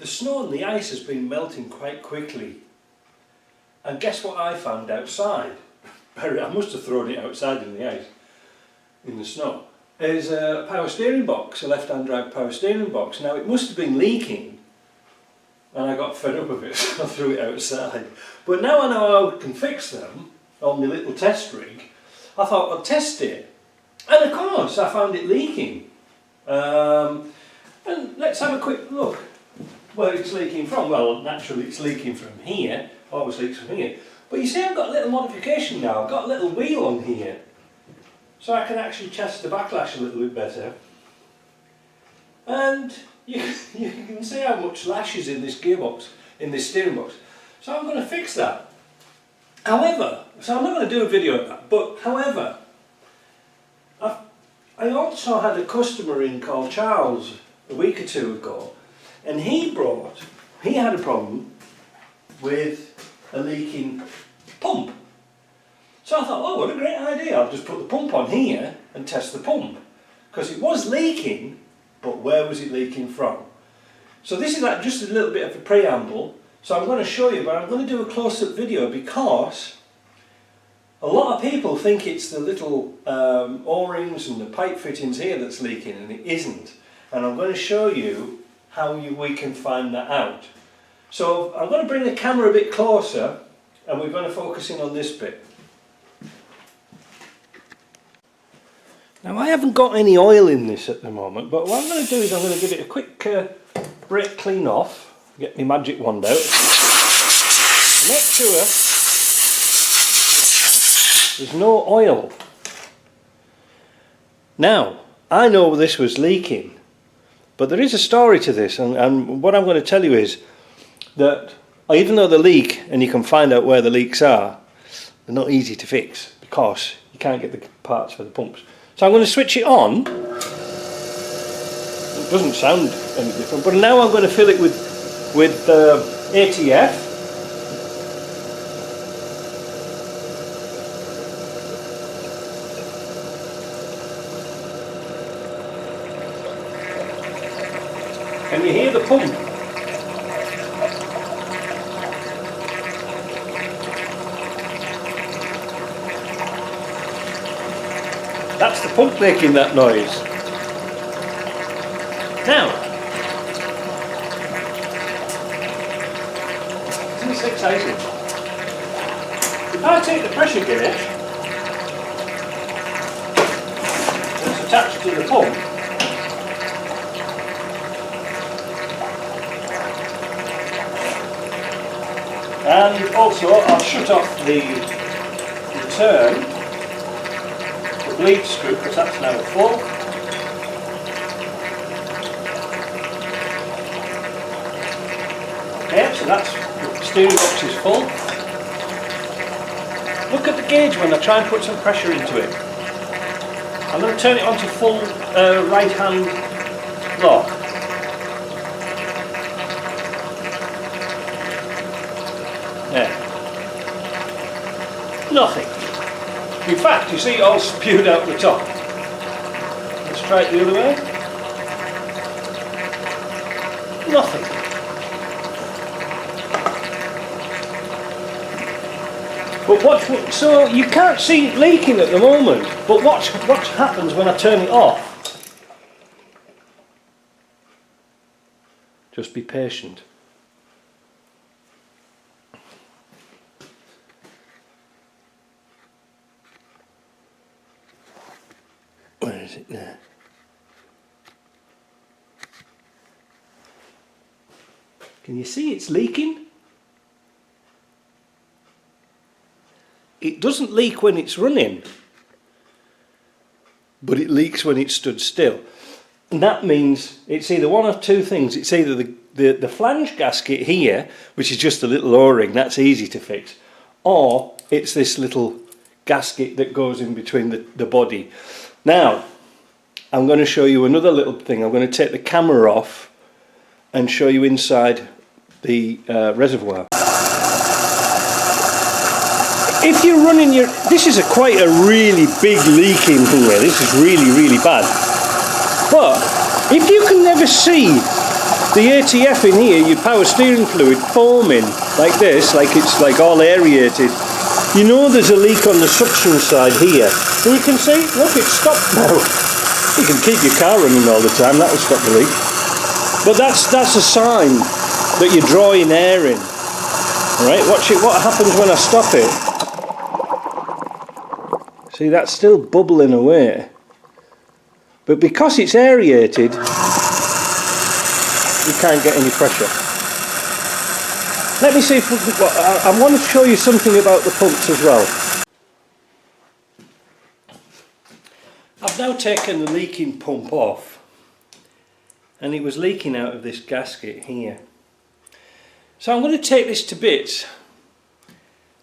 snow and the ice has been melting quite quickly. And guess what I found outside? I must have thrown it outside in the ice, in the snow. Is a power steering box, a left-hand drive power steering box. Now it must have been leaking, and I got fed up of it, so I threw it outside. But now I know how I can fix them on my little test rig. I thought I'd test it, and of course I found it leaking. And let's have a quick look where it's leaking from. Well, naturally it's leaking from here, always leaks from here. But you see, I've got a little modification now. I've got a little wheel on here, so I can actually test the backlash a little bit better. And you can see how much lash is in this gearbox, in this steering box. So I'm going to fix that. However, so I'm not going to do a video of that, but however, I also had a customer in called Charles a week or two ago, and he had a problem with a leaking pump. So I thought, oh, what a great idea, I'll just put the pump on here and test the pump. Because it was leaking, but where was it leaking from? So this is like just a little bit of a preamble. So I'm going to show you, but I'm going to do a close-up video because a lot of people think it's the little O-rings and the pipe fittings here that's leaking, and it isn't. And I'm going to show you how we can find that out. So I'm going to bring the camera a bit closer, and we're going to focus in on this bit. Now I haven't got any oil in this at the moment, but what I'm going to do is I'm going to give it a quick brake clean off, get my magic wand out, make sure there's no oil. Now, I know this was leaking, but there is a story to this, and what I'm going to tell you is that even though they leak, and you can find out where the leaks are, they're not easy to fix because you can't get the parts for the pumps. So I'm going to switch it on. It doesn't sound any different, but now I'm going to fill it with ATF. Can you hear the pump? That's the pump making that noise. Now, isn't this exciting? If I take the pressure gauge that's attached to the pump, and also I'll shut off the turn, the bleed screw, because that's now full. Okay, so that's the steering box is full. Look at the gauge when I try and put some pressure into it. I'm going to turn it on to full right hand lock. There. Nothing. In fact, you see it all spewed out the top. Let's try it the other way. Nothing. But so you can't see it leaking at the moment, but what happens when I turn it off? Just be patient. Where is it now? Can you see it's leaking? It doesn't leak when it's running, but it leaks when it's stood still. And that means it's either one of two things. It's either the flange gasket here, which is just a little O-ring, that's easy to fix, or it's this little gasket that goes in between the body. Now, I'm going to show you another little thing. I'm going to take the camera off and show you inside the reservoir. If you're running this is quite a really big leak in here. This is really, really bad. But if you can never see the ATF in here, your power steering fluid, foaming like this, like it's like all aerated. You know there's a leak on the suction side here. And you can see, look, it's stopped now. You can keep your car running all the time, that will stop the leak. But that's a sign that you're drawing air in. Right, watch it, what happens when I stop it. See, that's still bubbling away. But because it's aerated, you can't get any pressure. Let me see if I want to show you something about the pumps as well. I've now taken the leaking pump off, and it was leaking out of this gasket here. So I'm going to take this to bits,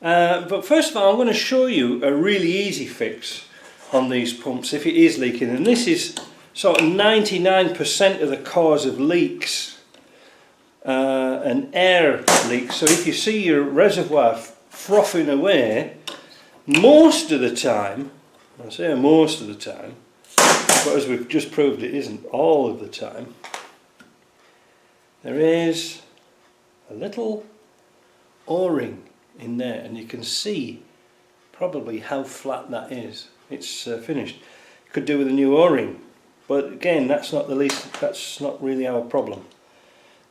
but first of all I'm going to show you a really easy fix on these pumps if it is leaking, and this is sort of 99% of the cause of leaks. An air leak. So if you see your reservoir frothing away, most of the time, I say most of the time, but as we've just proved it isn't all of the time, there is a little O-ring in there, and you can see probably how flat that is. It's finished. Could do with a new O-ring, but again, that's not really our problem.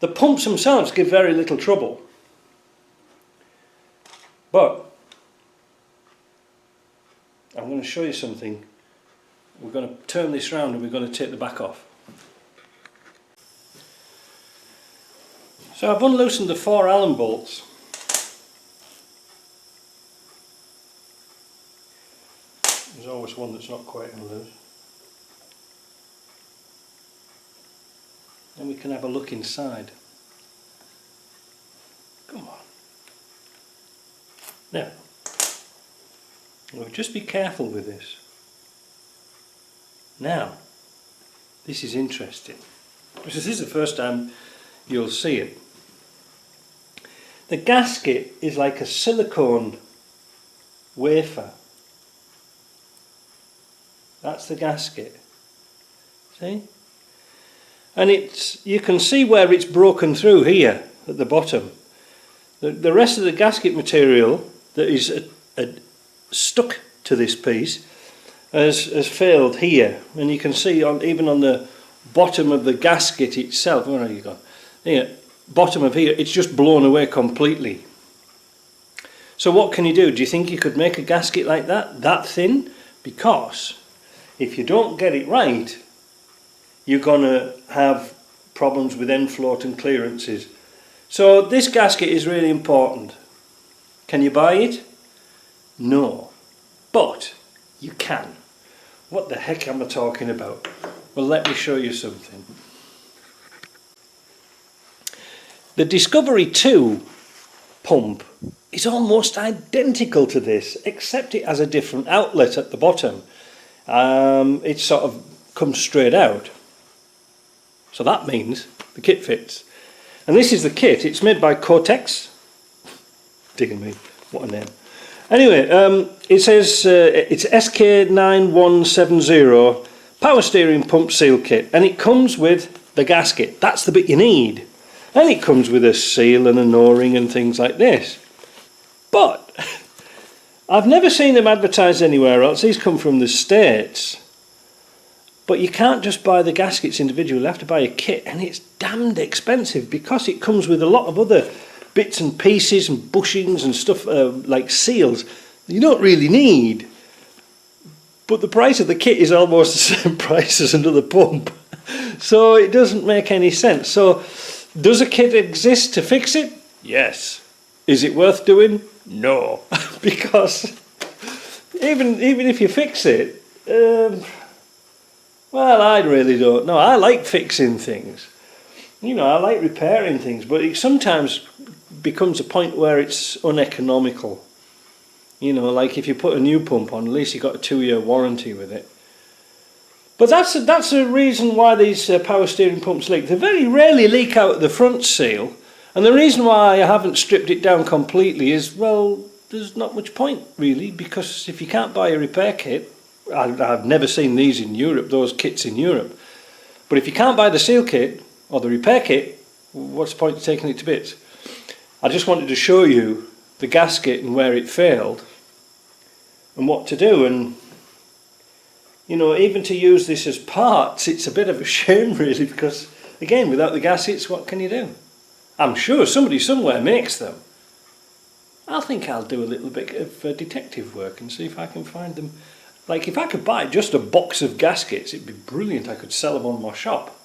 The pumps themselves give very little trouble, but I'm going to show you something. We're going to turn this round and we're going to take the back off. So I've unloosened the 4 Allen bolts. There's always one that's not quite loose. And we can have a look inside. Come on. Now, we'll just be careful with this. Now, this is interesting, because this is the first time you'll see it. The gasket is like a silicone wafer. That's the gasket. See? And you can see where it's broken through here at the bottom. The rest of the gasket material that is stuck to this piece has failed here, and you can see even on the bottom of the gasket itself. Where are you gone? Here, bottom of here, it's just blown away completely. So what can you do? Do you think you could make a gasket like that thin? Because if you don't get it right, you're going to have problems with end float and clearances. So this gasket is really important. Can you buy it? No. But you can. What the heck am I talking about? Well, let me show you something. The Discovery 2 pump is almost identical to this, except it has a different outlet at the bottom. It sort of comes straight out. So that means the kit fits. And this is the kit. It's made by Cortex. Digging me, what a name. Anyway, it says it's SK9170 power steering pump seal kit, and it comes with the gasket. That's the bit you need. And it comes with a seal and an O-ring and things like this. But I've never seen them advertised anywhere else. These come from the States. But you can't just buy the gaskets individually, you have to buy a kit, and it's damned expensive because it comes with a lot of other bits and pieces and bushings and stuff like seals that you don't really need. But the price of the kit is almost the same price as another pump. So it doesn't make any sense. So does a kit exist to fix it? Yes. Is it worth doing? No. Because even if you fix it, well, I really don't know. I like fixing things. You know, I like repairing things, but it sometimes becomes a point where it's uneconomical. You know, like if you put a new pump on, at least you've got a 2-year warranty with it. But that's a reason why these power steering pumps leak. They very rarely leak out the front seal, and the reason why I haven't stripped it down completely is, well, there's not much point really, because if you can't buy a repair kit, I've never seen these in Europe, those kits in Europe, but if you can't buy the seal kit or the repair kit, what's the point of taking it to bits? I just wanted to show you the gasket and where it failed and what to do. And you know, even to use this as parts, it's a bit of a shame really, because again, without the gaskets, what can you do? I'm sure somebody somewhere makes them. I think I'll do a little bit of detective work and see if I can find them. Like, if I could buy just a box of gaskets, it'd be brilliant. I could sell them on my shop.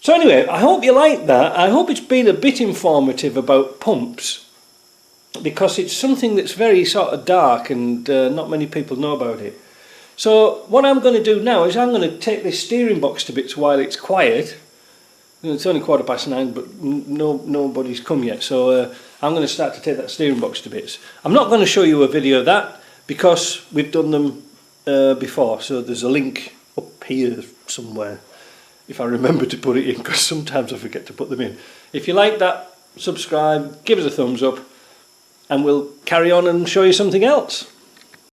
So anyway, I hope you like that. I hope it's been a bit informative about pumps, because it's something that's very sort of dark and not many people know about it. So what I'm going to do now is I'm going to take this steering box to bits while it's quiet. It's only 9:15, but nobody's come yet, so I'm going to start to take that steering box to bits. I'm not going to show you a video of that because we've done them before, so there's a link up here somewhere, if I remember to put it in, because sometimes I forget to put them in. If you like that, subscribe, give us a thumbs up, and we'll carry on and show you something else.